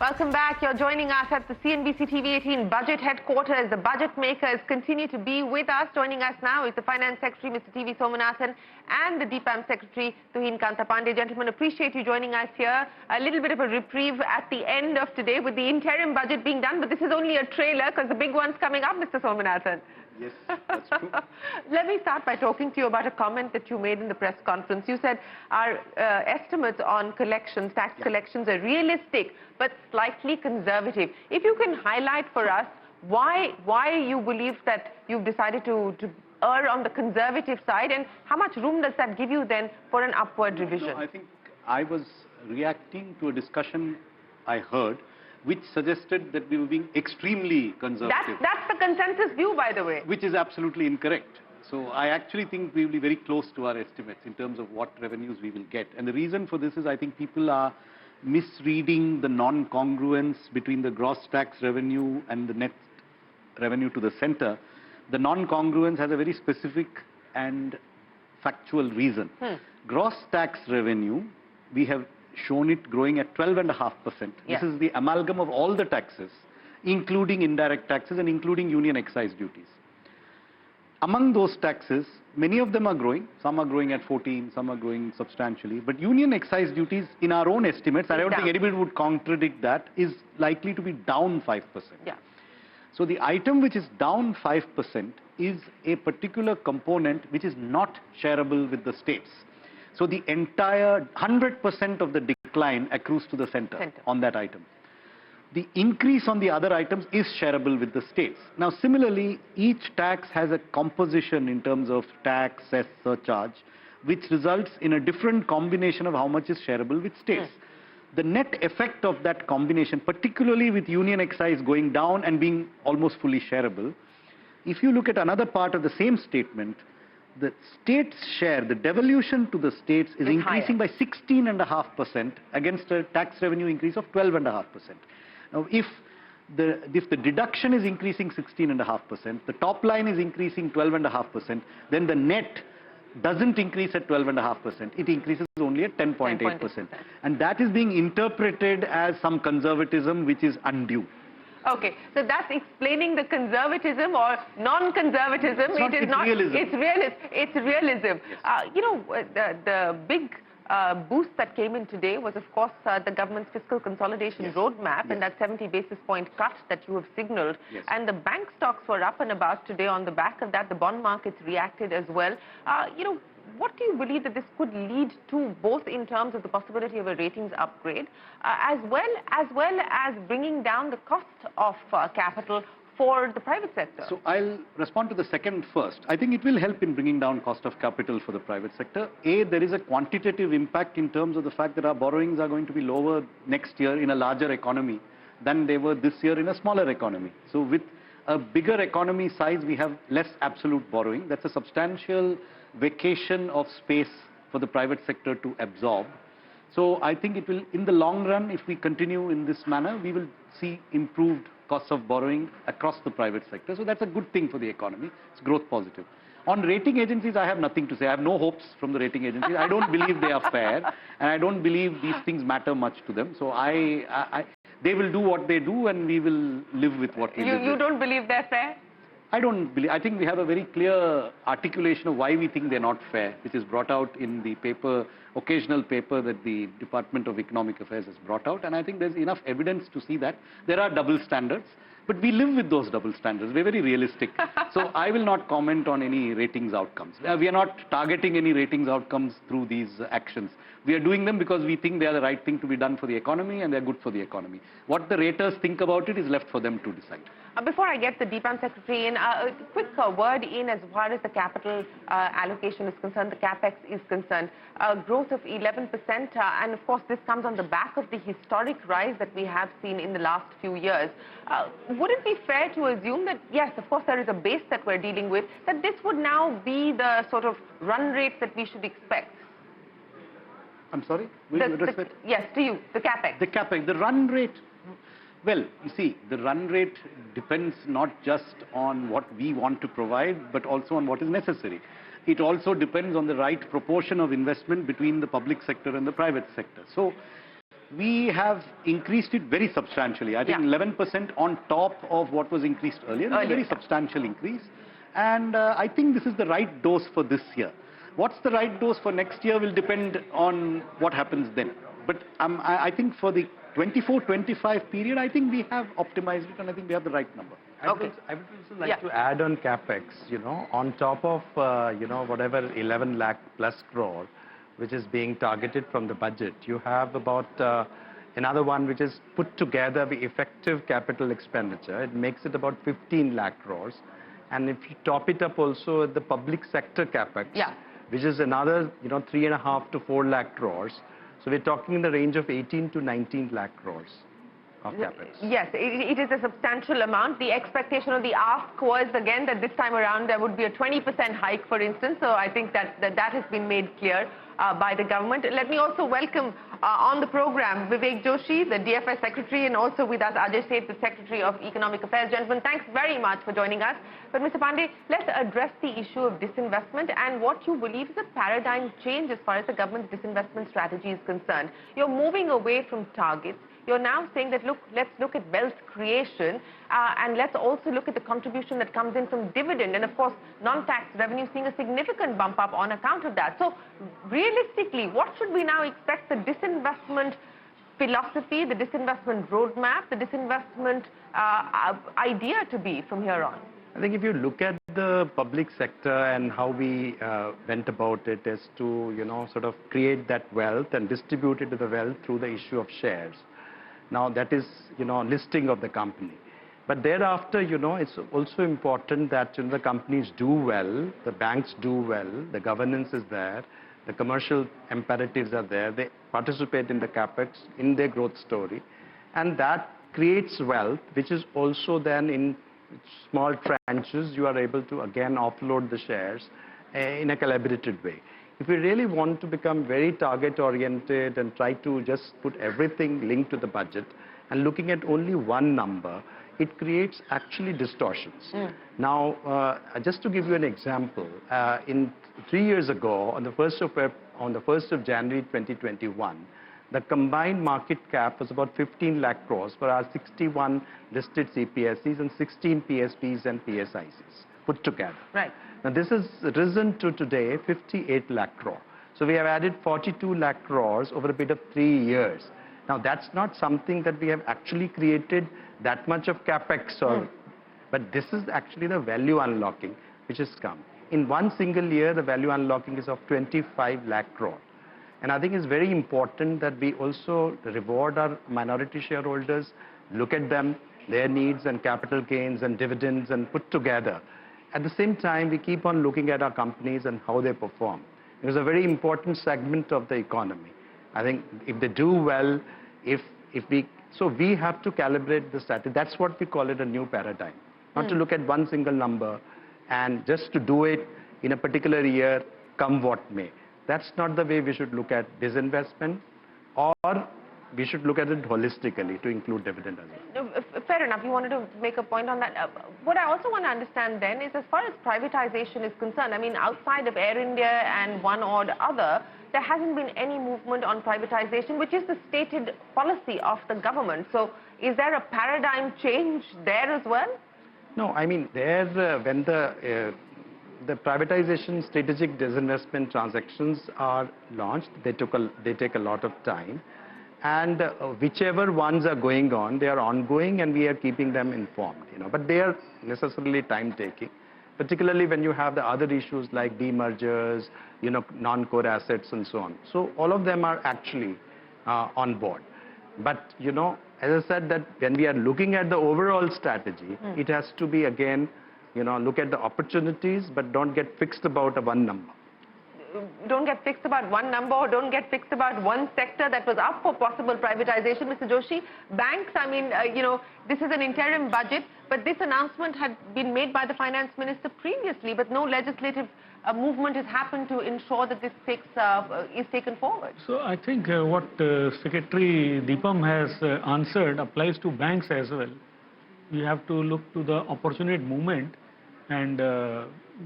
Welcome back. You're joining us at the CNBC-TV18 Budget Headquarters. The budget makers continue to be with us. Joining us now is the Finance Secretary, Mr. TV Somanathan, and the DIPAM Secretary, Tuhin, Kanta, Pandey. Gentlemen, appreciate you joining us here. A little bit of a reprieve at the end of today with the interim budget being done, but this is only a trailer because the big one's coming up, Mr. Somanathan. Yes, that's true. Let me start by talking to you about a comment that you made in the press conference. You said our estimates on collections, tax collections are realistic but slightly conservative. If you can highlight for us why you believe that you've decided to err on the conservative side, and how much room does that give you then for an upward revision? No, I think I was reacting to a discussion I heard which suggested that we were being extremely conservative. That's the consensus view, by the way. Which is absolutely incorrect. So I actually think we will be very close to our estimates in terms of what revenues we will get. And the reason for this is I think people are misreading the non-congruence between the gross tax revenue and the net revenue to the center. The non-congruence has a very specific and factual reason. Gross tax revenue, we have shown it growing at 12.5%. This is the amalgam of all the taxes, including indirect taxes and including union excise duties. Among those taxes, many of them are growing. Some are growing at 14, some are growing substantially. But union excise duties, in our own estimates, I don't think anybody would contradict that, is likely to be down 5%. So the item which is down 5% is a particular component which is not shareable with the states. So the entire 100% of the decline accrues to the center on that item. The increase on the other items is shareable with the states. Now similarly, each tax has a composition in terms of tax, cess, surcharge, which results in a different combination of how much is shareable with states. The net effect of that combination, particularly with union excise going down and being almost fully shareable, if you look at another part of the same statement, the state's share, the devolution to the states is increasing by 16.5% against a tax revenue increase of 12.5%. Now, if the deduction is increasing 16.5%, the top line is increasing 12.5%, then the net doesn't increase at 12.5%. It increases only at 10.8%. And that is being interpreted as some conservatism which is undue. Okay, so that's explaining the conservatism or non-conservatism. Realism. It's realism. Yes. You know, the big boost that came in today was, of course, the government's fiscal consolidation roadmap and that 70 basis point cut that you have signaled. And the bank stocks were up and about today on the back of that. The bond markets reacted as well. You know, what do you believe that this could lead to, both in terms of the possibility of a ratings upgrade, as well as bringing down the cost of capital for the private sector? So I'll respond to the second first. I think it will help in bringing down cost of capital for the private sector. There is a quantitative impact in terms of the fact that our borrowings are going to be lower next year in a larger economy than they were this year in a smaller economy. So with a bigger economy size, we have less absolute borrowing. That's a substantial vacation of space for the private sector to absorb. So I think it will, in the long run, if we continue in this manner, we will see improved costs of borrowing across the private sector. So that's a good thing for the economy. It's growth positive. On rating agencies, I have nothing to say. I have no hopes from the rating agencies. I don't believe they are fair, and I don't believe these things matter much to them. So they will do what they do, and we will live with what we live with. You don't believe they're fair? I don't believe. I think we have a very clear articulation of why we think they're not fair, which is brought out in the paper, occasional paper that the Department of Economic Affairs has brought out. And I think there's enough evidence to see that there are double standards. But we live with those double standards. We're very realistic. So I will not comment on any ratings outcomes. We are not targeting any ratings outcomes through these actions. We are doing them because we think they are the right thing to be done for the economy and they're good for the economy. What the raters think about it is left for them to decide. Before I get the DIPAM Secretary in, a quick word in as far as the capital allocation is concerned, the CapEx is concerned. Growth of 11%, and of course this comes on the back of the historic rise that we have seen in the last few years. Would it be fair to assume that, yes, of course there is a base that we're dealing with, that this would now be the sort of run rate that we should expect? I'm sorry? Will you address that? Yes, to you, the CapEx. The CapEx, the run rate. Well, you see, the run rate depends not just on what we want to provide, but also on what is necessary. It also depends on the right proportion of investment between the public sector and the private sector. So we have increased it very substantially. I think 11% on top of what was increased earlier. It's a very substantial increase. And I think this is the right dose for this year. What's the right dose for next year will depend on what happens then. But I think for the 24-25 period, I think we have optimized it and I think we have the right number. I would also like to add on capex, on top of, whatever 11 lakh plus crore, which is being targeted from the budget, you have about another one which is put together the effective capital expenditure. It makes it about 15 lakh crores. And if you top it up also the public sector capex, which is another, 3.5 to 4 lakh crores. So we're talking in the range of 18 to 19 lakh crores of capex. Yes, it is a substantial amount. The expectation of the ask was, again, that this time around there would be a 20% hike, for instance. So I think that has been made clear by the government. Let me also welcome on the program Vivek Joshi, the DFS Secretary, and also with us Ajay, Seth, the Secretary of Economic Affairs. Gentlemen, thanks very much for joining us. But Mr. Pandey, let's address the issue of disinvestment and what you believe is a paradigm change as far as the government's disinvestment strategy is concerned. You're moving away from targets. You're now saying that, look, let's look at wealth creation and let's also look at the contribution that comes in from dividend and, of course, non-tax revenue seeing a significant bump up on account of that. So, realistically, what should we now expect the disinvestment philosophy, the disinvestment roadmap, the disinvestment idea to be from here on? I think if you look at the public sector and how we went about it is to, sort of create that wealth and distribute it to the wealth through the issue of shares. Now that is, listing of the company. But thereafter, it's also important that the companies do well, the banks do well, the governance is there, the commercial imperatives are there, they participate in the capex, in their growth story. And that creates wealth, which is also then in small tranches, you are able to again offload the shares in a collaborative way. If we really want to become very target-oriented and try to just put everything linked to the budget and looking at only one number, it creates actually distortions. Now, just to give you an example, 3 years ago, on the 1st of January 2021, the combined market cap was about 15 lakh crores for our 61 listed CPSEs and 16 PSPs and PSICs put together. Right. Now this has risen to today 58 lakh crore. So we have added 42 lakh crores over a period of 3 years. Now that's not something that we have actually created that much of capex, but this is actually the value unlocking which has come. In one single year, the value unlocking is of 25 lakh crore. And I think it's very important that we also reward our minority shareholders, look at them, their needs and capital gains and dividends and put together. At the same time, we keep on looking at our companies and how they perform. It is a very important segment of the economy. I think if they do well, so we have to calibrate the strategy. That's what we call it a new paradigm. Not to look at one single number and just to do it in a particular year, come what may. That's not the way we should look at disinvestment, or we should look at it holistically to include dividend as well. No, fair enough. You wanted to make a point on that. What I also want to understand then is, as far as privatization is concerned, I mean, outside of Air India and one or the other, there hasn't been any movement on privatization, which is the stated policy of the government. So is there a paradigm change there as well? No, I mean, there, when the privatization strategic disinvestment transactions are launched, they take a lot of time. And whichever ones are going on, they are ongoing and we are keeping them informed, but they are necessarily time-taking, particularly when you have the other issues like demergers, non-core assets and so on. So all of them are actually on board. But, as I said, that when we are looking at the overall strategy, it has to be, again, look at the opportunities, but don't get fixed about one number. Don't get fixed about one number, or don't get fixed about one sector that was up for possible privatization. Mr. Joshi, banks, I mean, this is an interim budget, but this announcement had been made by the finance minister previously, but no legislative movement has happened to ensure that this is taken forward. So I think what Secretary DIPAM has answered applies to banks as well. We have to look to the opportunity movement, and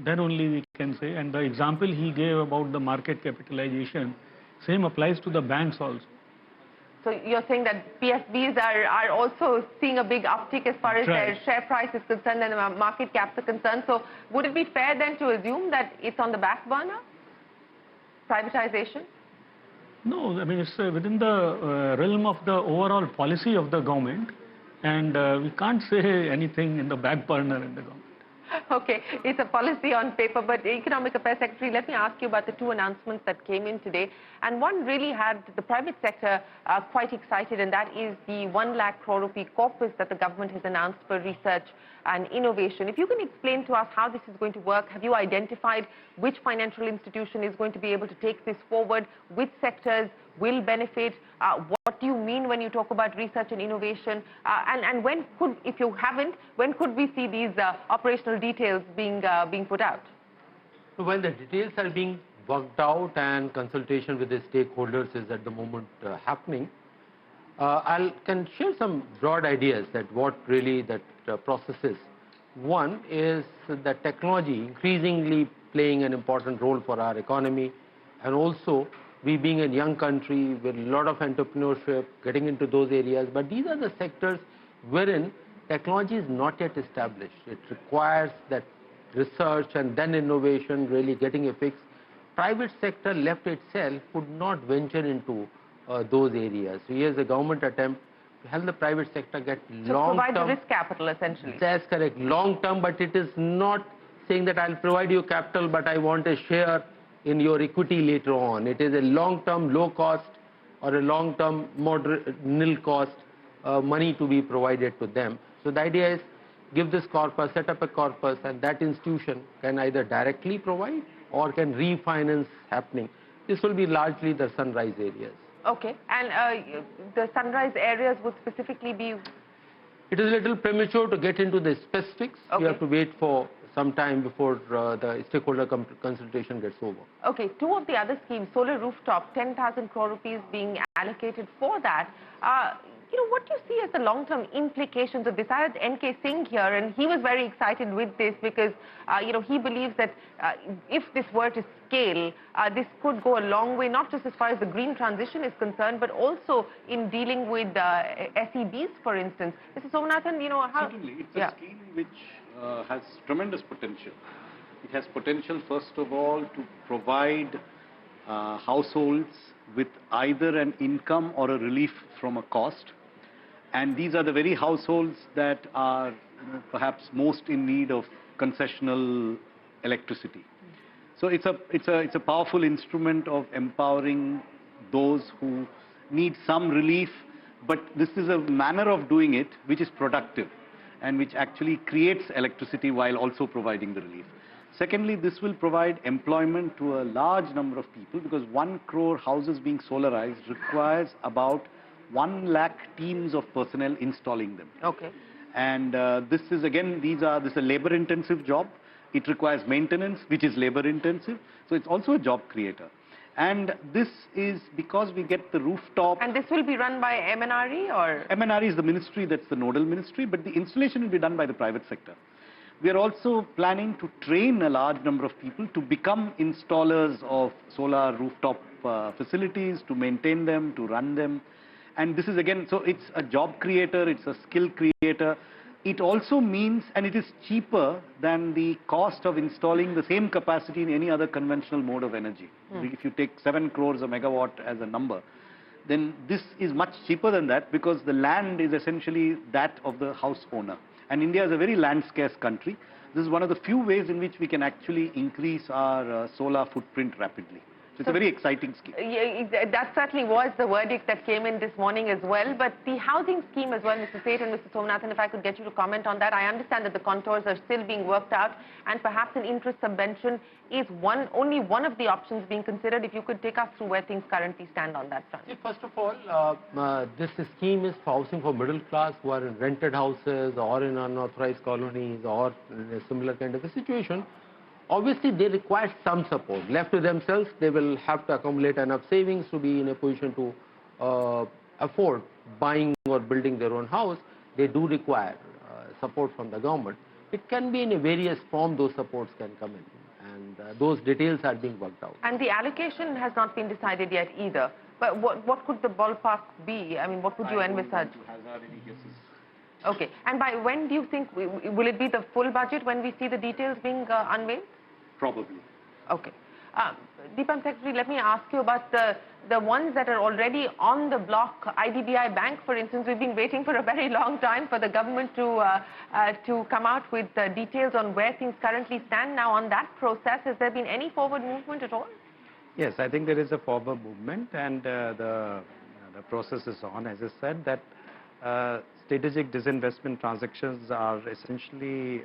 then only we can say. And the example he gave about the market capitalization, same applies to the banks also. So you're saying that PSBs are also seeing a big uptick as far as their share price is concerned and market caps are concerned. So would it be fair then to assume that it's on the back burner, privatization? No, I mean, it's within the realm of the overall policy of the government, and we can't say anything in the back burner in the government. Okay, it's a policy on paper, but Economic Affairs Secretary, let me ask you about the two announcements that came in today. And one really had the private sector quite excited, and that is the 1 lakh crore rupee corpus that the government has announced for research and innovation. If you can explain to us how this is going to work, have you identified which financial institution is going to be able to take this forward, which sectors will benefit, what do you mean when you talk about research and innovation, and when could, if you haven't, when could we see these operational details being put out? So while the details are being worked out and consultation with the stakeholders is at the moment happening, I can share some broad ideas that what really that process is. One is that technology increasingly playing an important role for our economy, and also we being a young country with a lot of entrepreneurship, getting into those areas, but these are the sectors wherein technology is not yet established. It requires that research and then innovation really getting a fix. Private sector left itself would not venture into those areas. So here's a government attempt to help the private sector get long-term... provide the risk capital, essentially. That's correct, long-term, but it is not saying that I'll provide you capital, but I want a share in your equity later on. It is a long-term, low-cost or a long-term, nil-cost money to be provided to them. So the idea is give this corpus, set up a corpus, and that institution can either directly provide or can refinance happening. This will be largely the sunrise areas. Okay, and the sunrise areas would specifically be... It is a little premature to get into the specifics. Okay. You have to wait for some time before the stakeholder consultation gets over. Okay, two of the other schemes, solar rooftop, 10,000 crore rupees being allocated for that. What do you see as the long-term implications of this? I had NK Singh here, and he was very excited with this because, he believes that if this were to scale, this could go a long way, not just as far as the green transition is concerned, but also in dealing with SEBs, for instance. Mr. Somanathan, how... Certainly, it's a scheme which has tremendous potential. It has potential, first of all, to provide households with either an income or a relief from a cost. And these are the very households that are perhaps most in need of concessional electricity. So it's a powerful instrument of empowering those who need some relief, but this is a manner of doing it which is productive and which actually creates electricity while also providing the relief. Secondly, this will provide employment to a large number of people, because 1 crore houses being solarized requires about 1 lakh teams of personnel installing them. Okay. And this is a labor-intensive job. It requires maintenance, which is labor-intensive. So it's also a job creator. And this is because we get the rooftop. And this will be run by MNRE or? MNRE is the ministry, that's the nodal ministry, but the installation will be done by the private sector. We are also planning to train a large number of people to become installers of solar rooftop facilities, to maintain them, to run them. And this is again, so it's a job creator, it's a skill creator. It also means, and it is cheaper than the cost of installing the same capacity in any other conventional mode of energy. If you take 7 crores a megawatt as a number, then this is much cheaper than that, because the land is essentially that of the house owner. And India is a very land-scarce country. This is one of the few ways in which we can actually increase our solar footprint rapidly. So it's a very exciting scheme. Yeah, that certainly was the verdict that came in this morning as well. But the housing scheme as well, Mr. Seth and Mr. Somanathan, if I could get you to comment on that. I understand that the contours are still being worked out, and perhaps an interest subvention is only one of the options being considered. If you could take us through where things currently stand on that front. See, first of all, this scheme is for housing for middle class who are in rented houses or in unauthorized colonies or in a similar kind of a situation. Obviously, they require some support. Left to themselves, they will have to accumulate enough savings to be in a position to afford buying or building their own house. They do require support from the government. It can be in a various form, those supports can come in. And those details are being worked out. And the allocation has not been decided yet either. But what could the ballpark be? I mean, what would you envisage? I don't want to hazard any guesses. Okay. And by when do you think, will it be the full budget when we see the details being unveiled? Probably. Okay. DIPAM Secretary, let me ask you about the ones that are already on the block. IDBI Bank, for instance, we've been waiting for a very long time for the government to come out with details on where things currently stand. Now, on that process, has there been any forward movement at all? Yes, I think there is a forward movement, and the process is on. As I said, that strategic disinvestment transactions are essentially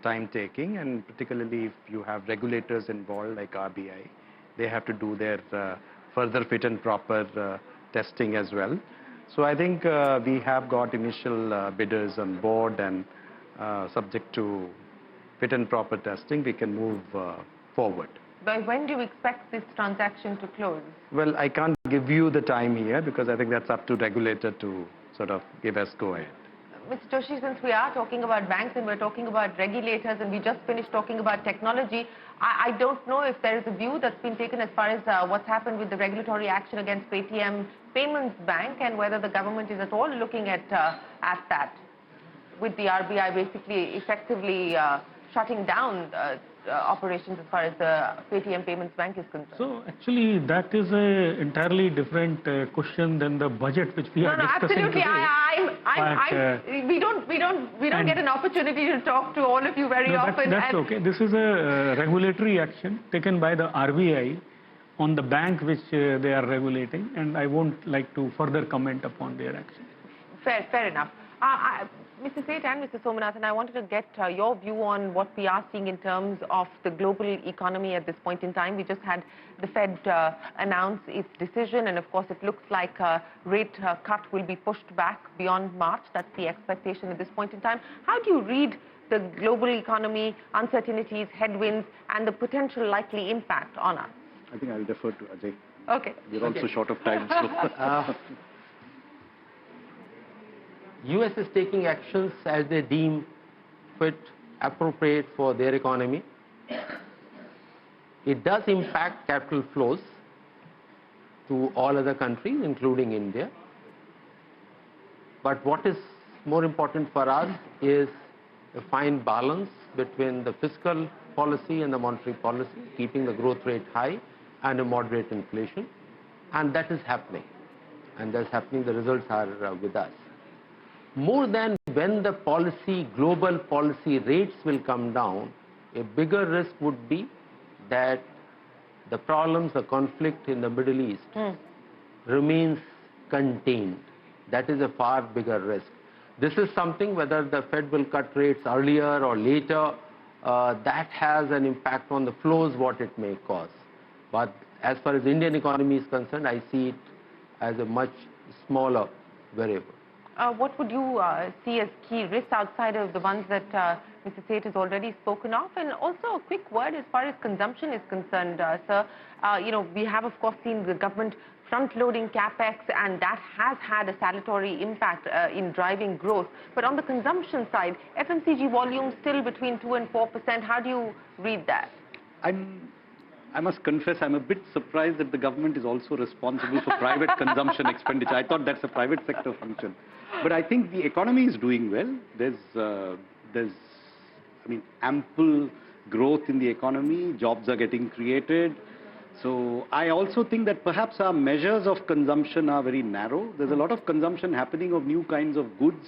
time-taking, and particularly if you have regulators involved like RBI, they have to do their further fit and proper testing as well. So I think we have got initial bidders on board, and subject to fit and proper testing, we can move forward. By when do you expect this transaction to close? Well, I can't give you the time here because I think that's up to regulator to sort of give us go-ahead. Mr. Joshi, since we are talking about banks and we're talking about regulators and we just finished talking about technology, I don't know if there is a view that's been taken as far as what's happened with the regulatory action against Paytm Payments Bank and whether the government is at all looking at that, with the RBI basically effectively shutting down operations as far as the Paytm Payments Bank is concerned. So actually that is an entirely different question than the budget which we are discussing absolutely. today. We don't get an opportunity to talk to all of you very often. That's okay. This is a regulatory action taken by the RBI on the bank which they are regulating, and I won't like to further comment upon their action. Fair enough. Mr. Seth and Mr. Somanathan, I wanted to get your view on what we are seeing in terms of the global economy at this point in time. We just had the Fed announce its decision, and of course it looks like a rate cut will be pushed back beyond March. That's the expectation at this point in time. How do you read the global economy, uncertainties, headwinds, and the potential likely impact on us? I think I'll defer to Ajay. Okay. We're also short of time. So. US is taking actions as they deem fit, appropriate for their economy. It does impact capital flows to all other countries, including India. But what is more important for us is a fine balance between the fiscal policy and the monetary policy, keeping the growth rate high and a moderate inflation. And that is happening. And that's happening. The results are with us. More than when the global policy rates will come down, a bigger risk would be that the problems, the conflict in the Middle East remains contained. That is a far bigger risk. This is something, whether the Fed will cut rates earlier or later, that has an impact on the flows, what it may cause. But as far as the Indian economy is concerned, I see it as a much smaller variable. What would you see as key risks outside of the ones that Mr. Seth has already spoken of? And also a quick word as far as consumption is concerned, sir. We have, of course, seen the government front-loading capex, and that has had a salutary impact in driving growth. But on the consumption side, FMCG volumes still between 2 and 4%. How do you read that? I must confess, I'm a bit surprised that the government is also responsible for private consumption expenditure. I thought that's a private sector function. But I think the economy is doing well. There's ample growth in the economy. Jobs are getting created. So I also think that perhaps our measures of consumption are very narrow. There's a lot of consumption happening of new kinds of goods.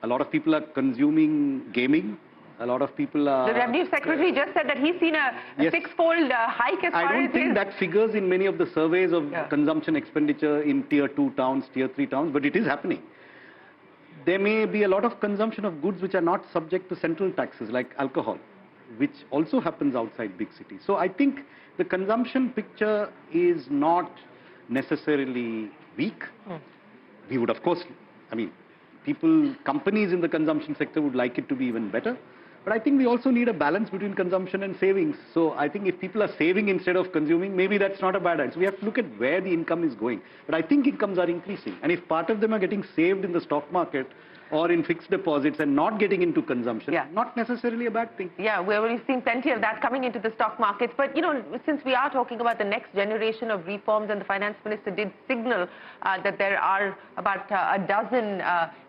A lot of people are consuming gaming. A lot of people are... The Revenue Secretary just said that he's seen a six-fold hike as far as... I don't think that figures in many of the surveys of consumption expenditure in Tier 2 towns, Tier 3 towns, but it is happening. There may be a lot of consumption of goods which are not subject to central taxes, like alcohol, which also happens outside big cities. So I think the consumption picture is not necessarily weak. We would, of course, companies in the consumption sector would like it to be even better. But I think we also need a balance between consumption and savings. So I think if people are saving instead of consuming, maybe that's not a bad idea. So we have to look at where the income is going. But I think incomes are increasing. And if part of them are getting saved in the stock market, or in fixed deposits and not getting into consumption, Yeah. not necessarily a bad thing. Yeah, we've seen plenty of that coming into the stock markets. But, you know, since we are talking about the next generation of reforms, and the finance minister did signal that there are about a dozen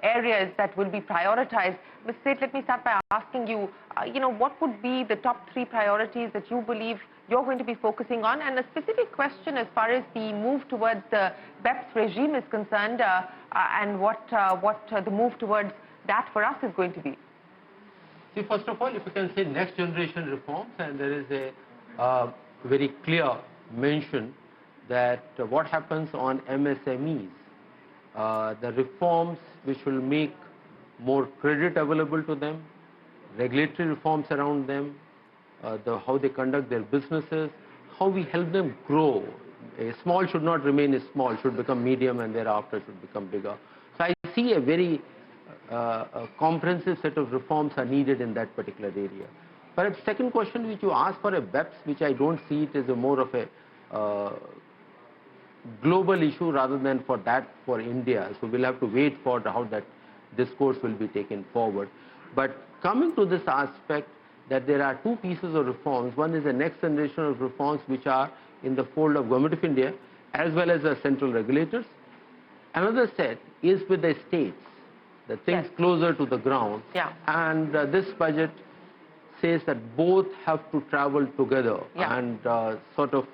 areas that will be prioritized. Mr. Seth, let me start by asking you, you know, what would be the top 3 priorities that you believe you're going to be focusing on? And a specific question as far as the move towards the BEPS regime is concerned, and what the move towards that for us is going to be. See, first of all, if you can say next generation reforms, and there is a very clear mention that what happens on MSMEs, the reforms which will make more credit available to them, regulatory reforms around them, how they conduct their businesses, how we help them grow. A small should not remain a small, should become medium, and thereafter should become bigger. So I see a very comprehensive set of reforms are needed in that particular area. But the second question which you asked for a BEPS, which I don't see it as a more of a global issue rather than for India. So we'll have to wait for how that discourse will be taken forward. But coming to this aspect, that there are 2 pieces of reforms. One is the next generation of reforms which are in the fold of Government of India as well as the central regulators. Another set is with the states, the things Yes. closer to the ground. Yeah. And this budget says that both have to travel together, Yeah. and sort of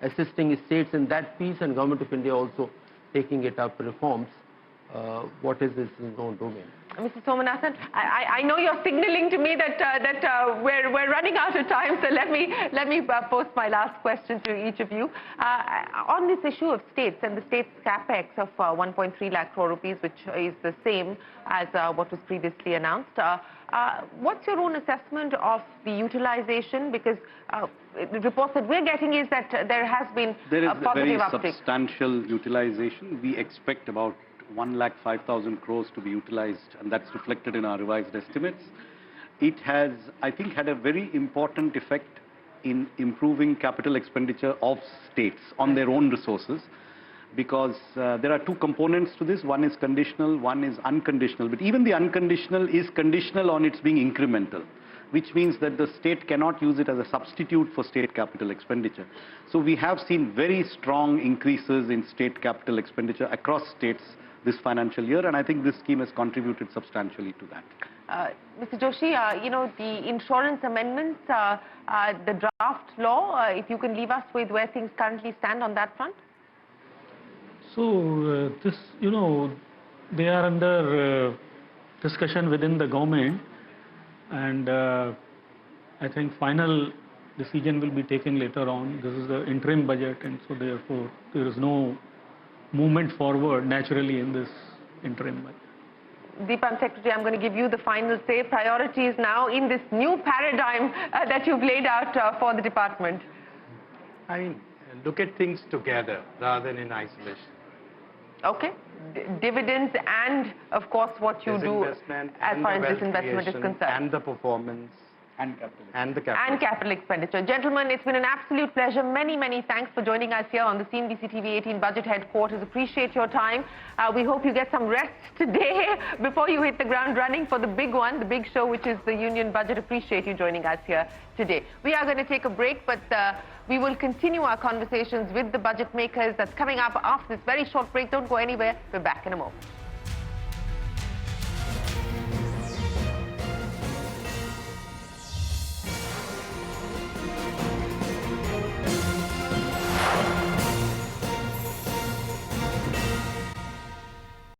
assisting states in that piece, and Government of India also taking it up reforms. What is this known domain? Mr. Somanathan, I know you're signaling to me that we're running out of time, so let me post my last question to each of you. On this issue of states and the states' capex of 1.3 lakh crore rupees, which is the same as what was previously announced, what's your own assessment of the utilization? Because the reports that we're getting is that there has been a positive uptick. There is a very substantial utilization. We expect about 1,05,000 crores to be utilized, and that's reflected in our revised estimates. It has, I think, had a very important effect in improving capital expenditure of states on their own resources, because there are 2 components to this. One is conditional, one is unconditional. But even the unconditional is conditional on its being incremental, which means that the state cannot use it as a substitute for state capital expenditure. So we have seen very strong increases in state capital expenditure across states this financial year, and I think this scheme has contributed substantially to that. Mr. Joshi, you know, the insurance amendments, the draft law, if you can leave us with where things currently stand on that front? So this, you know, they are under discussion within the government, and I think final decision will be taken later on. This is the interim budget, and so therefore there is no movement forward naturally in this interim budget. DIPAM Secretary, I'm going to give you the final say. Priorities now in this new paradigm that you've laid out for the department. I mean, look at things together rather than in isolation. Okay. Dividends and, of course, what you do as far as disinvestment is concerned. And the performance. And the capital expenditure. Gentlemen, it's been an absolute pleasure. Many, many thanks for joining us here on the CNBC-TV18 Budget Headquarters. Appreciate your time. We hope you get some rest today before you hit the ground running for the big one, the big show, which is the Union Budget. Appreciate you joining us here today. We are going to take a break, but we will continue our conversations with the budget makers. That's coming up after this very short break. Don't go anywhere. We're back in a moment.